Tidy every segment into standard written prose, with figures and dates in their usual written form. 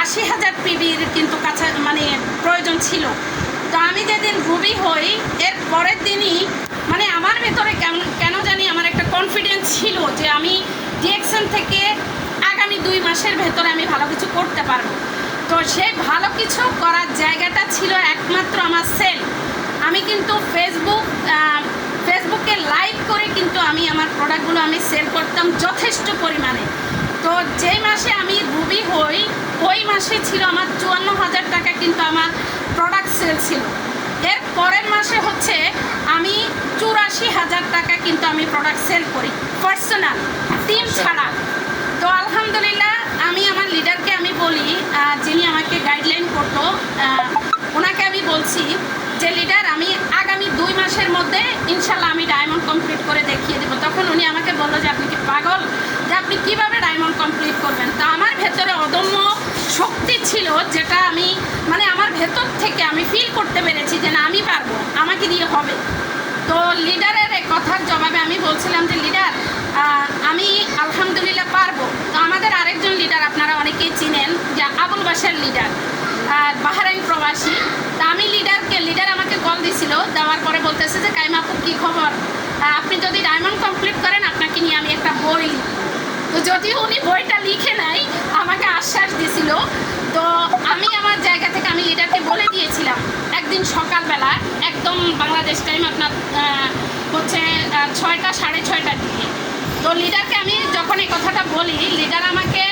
80,000 পিবির কিন্তু কাছে মানে প্রয়োজন ছিল। তো আমি যেদিন রুবি হই এর পরের দিনই মানে আমার ভেতরে কেন জানি আমার একটা কনফিডেন্স ছিল যে আমি ডিএক্সএন থেকে আগামী 2 মাসের ভেতরে আমি ভালো কিছু করতে পারবো। তো সেই ভালো কিছু করার জায়গাটা ছিল একমাত্র আমার সেল। আমি কিন্তু ফেসবুকে লাইভ করে কিন্তু আমি আমার প্রোডাক্টগুলো আমি সেল করতাম যথেষ্ট পরিমাণে। তো যেই মাসে আমি রুবি হই ওই মাসে ছিল আমার 54,000 টাকা কিন্তু আমার প্রোডাক্ট সেল ছিল। এর পরের মাসে হচ্ছে আমি 84,000 টাকা কিন্তু আমি প্রোডাক্ট সেল করি পার্সোনাল, টিম ছাড়া। তো আলহামদুলিল্লাহ আমি আমার লিডারকে আমি বলি, যিনি আমাকে গাইডলাইন করতো, ওনাকে আমি বলছি যে লিডার আমি আগামী 2 মাসের মধ্যে ইনশাল্লাহ আমি ডায়মন্ড কমপ্লিট করে দেখিয়ে দেবো। তখন উনি আমাকে বললো যে আপনি কি পাগল, যে আপনি কীভাবে ডায়মন্ড কমপ্লিট করবেন। তো আমার ভেতরে অদম্য শক্তি ছিল, যেটা আমি মানে আমার ভেতর থেকে আমি ফিল করতে পেরেছি যে না আমি পারবো, আমাকে দিয়ে হবে। তো লিডারের এই কথার জবাবে আমি বলছিলাম যে লিডার আমি আলহামদুলিল্লাহ পারবো। তো আমাদের আরেকজন লিডার আপনারা অনেকেই চিনেন যে আবুল বাসার লিডার, বাহরাইন প্রবাসী। তা আমি লিডার আমাকে কল দিছিল, দেওয়ার পরে বলতেছে যে কাইমা আপু কী খবর, আপনি যদি ডায়মন্ড কমপ্লিট করেন আপনাকে নিয়ে আমি একটা বই লিখব। তো যদিও উনি বইটা লিখে নাই আমাকে আশ্বাস দিছিল। তো আমি আমার জায়গা থেকে আমি লিডারকে বলে দিয়েছিলাম একদিন সকালবেলা একদম বাংলাদেশ টাইম আপনার হচ্ছে 6টা 6:30টার দিকে। তো লিডারকে আমি যখন এই কথাটা বলি লিডার আমাকে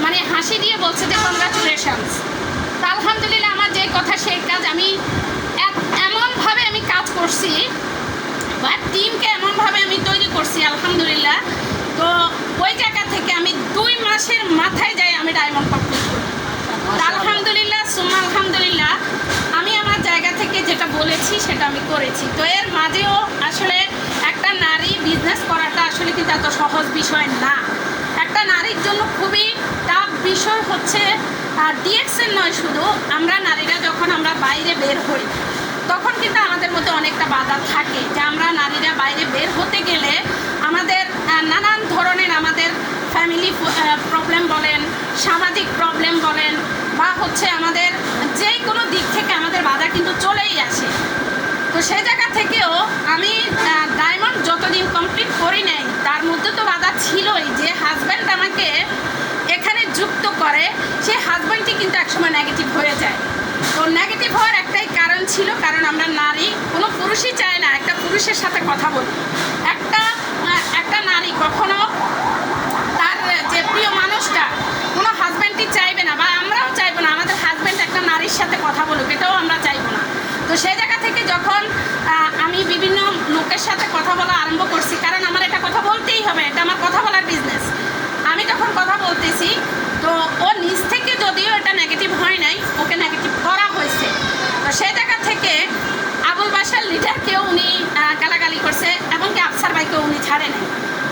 মানে হাসি দিয়ে বলছে যে কংগ্রাচুলেশনস। তা আলহামদুলিল্লাহ আমার যে কথা সেই কাজ আমি এমনভাবে আমি কাজ করছি বা টিমকে এমনভাবে আমি তৈরি করছি আলহামদুলিল্লাহ। তো ওই জায়গা থেকে আমি 2 মাসের মাথায় যাই আমি ডায়মন্ড কমপ্লিট করি। আলহামদুলিল্লাহ সুম্মা আলহামদুলিল্লাহ আমি আমার জায়গা থেকে যেটা বলেছি সেটা আমি করেছি। তো এর মাঝেও আসলে একটা নারী বিজনেস করাটা আসলে কিন্তু এত সহজ বিষয় না। একটা নারীর জন্য খুবই টাফ বিষয় হচ্ছে ডিএক্সএন নয় শুধু, আমরা নারীরা যখন আমরা বাইরে বের হই তখন কিন্তু আমাদের মধ্যে অনেকটা বাধা থাকে যে আমরা নারীরা বাইরে বের হতে গেলে আমাদের নানান ধরনের আমাদের ফ্যামিলি প্রবলেম বলেন, সামাজিক প্রবলেম বলেন বা হচ্ছে আমাদের যে কোনো দিক থেকে আমাদের বাধা কিন্তু চলেই আসে। তো সেই জায়গা থেকেও আমি ডায়মন্ড যতদিন কমপ্লিট করি নাই তার মধ্যে তো বাধা ছিলই। যে হাজব্যান্ড আমাকে এখানে যুক্ত করে সেই হাজব্যান্ডটি কিন্তু একসময় নেগেটিভ হয়ে যায়। তো নেগেটিভ হওয়ার একটাই কারণ ছিল, কারণ আমরা নারী, কোনো পুরুষই চায় না একটা পুরুষের সাথে কথা বলি। একটা নারী কখনো তার যে প্রিয় মানুষটা কোনো হাজব্যান্ডই চাইবে না বা আমরাও চাইবো না আমাদের হাজব্যান্ড একটা নারীর সাথে কথা বলুক, এটাও আমরা চাইবো না। তো সেই জায়গা থেকে যখন আমি বিভিন্ন লোকের সাথে কথা বলা আরম্ভ করছি, কারণ আমার এটা কথা বলতেই হবে, এটা আমার কথা বলার বিজনেস। আমি যখন কথা বলতেছি তো ও নিজ থেকে যদিও এটা নেগেটিভ হয় নাই, ওকে নেগেটিভ করা হয়েছে। তো সেই জায়গা থেকে আবুল বাসার লিডারকেও উনি গালাগালি করছে এবং কি আফসার ভাইকেও উনি ছাড়ে নাই।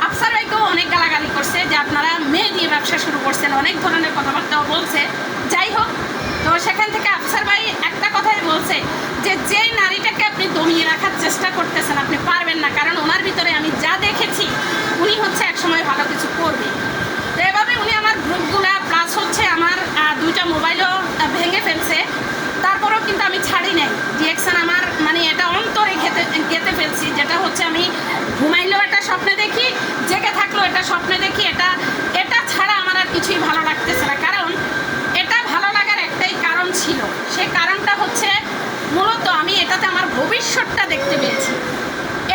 আফসার ভাইকেও অনেক গালাগালি করছে যে আপনারা মেয়ে দিয়ে ব্যবসা শুরু করছেন, অনেক ধরনের কথাবার্তাও বলছে। যাই হোক, তো সেখান থেকে আফসার ভাই একটা কথাই বলছে যে যেই নারীটাকে আপনি দমিয়ে রাখার চেষ্টা করতেছেন আপনি পারবেন না, কারণ ওনার ভিতরে আমি যা দেখেছি উনি হচ্ছে একসময় ভালো কিছু করবে। তো এভাবে উনি আমার গ্রুপগুলা প্লাস হচ্ছে আমার 2টা মোবাইলও ভেঙে ফেলছে। তারপরেও কিন্তু আমি ছাড়ি নাই ডিএক্সএন আমার মানে এটা অন্তরে গেঁথে ফেলছি, যেটা হচ্ছে আমি ঘুমাইলেও এটা স্বপ্নে দেখি, জেগে থাকলেও এটা স্বপ্নে দেখি। এটা ছাড়া আমার আর কিছুই ভালো লাগতেছে না, কারণ এটা ভালো লাগার একটাই কারণ ছিল। সেই কারণটা হচ্ছে মূলত আমি এটাতে আমার ভবিষ্যৎটা দেখতে পেয়েছি।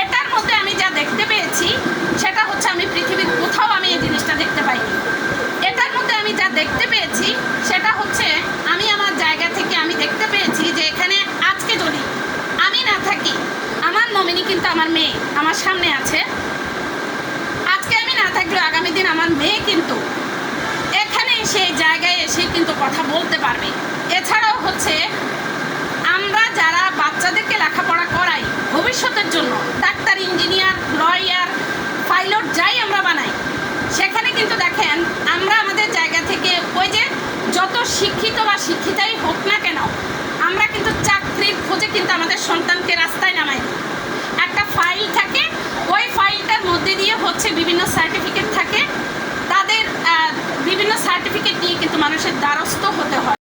এটার মধ্যে আমি যা দেখতে পেয়েছি সেটা হচ্ছে আমি পৃথিবীর কোথাও আমি এই জিনিসটা দেখতে পাইনি। এটার মধ্যে আমি যা দেখতে পেয়েছি সেটা হচ্ছে আমি আমার জায়গা থেকে আমি দেখতে পেয়েছি যে এখানে আজকে যদি আমি না থাকি, আমার নমিনি কিন্তু আমার মেয়ে আমার সামনে আছে। আজকে আমি না থাকলেও আগামী দিন আমার মেয়ে কিন্তু এখানে সেই জায়গায় এসে কিন্তু কথা বলতে পারবে। এছাড়াও হচ্ছে আমরা যারা বাচ্চাদেরকে লেখাপড়া করাই ভবিষ্যতের জন্য, ডাক্তার, ইঞ্জিনিয়ার, লয়ার, পাইলট যাই আমরা বানাই, সেখানে কিন্তু দেখেন আমরা আমাদের জায়গা থেকে ওই যে যত শিক্ষিত বা শিক্ষিতাই হোক না কেন আমরা কিন্তু চাকরির খোঁজে কিন্তু আমাদের সন্তানকে রাস্তায় নামাই দিই। একটা ফাইল থাকে, ওই ফাইলটার মধ্যে দিয়ে হচ্ছে বিভিন্ন সার্টিফিকেট থাকে, তাদের বিভিন্ন সার্টিফিকেট নিয়ে কিন্তু মানুষের দ্বারস্থ হতে হয়।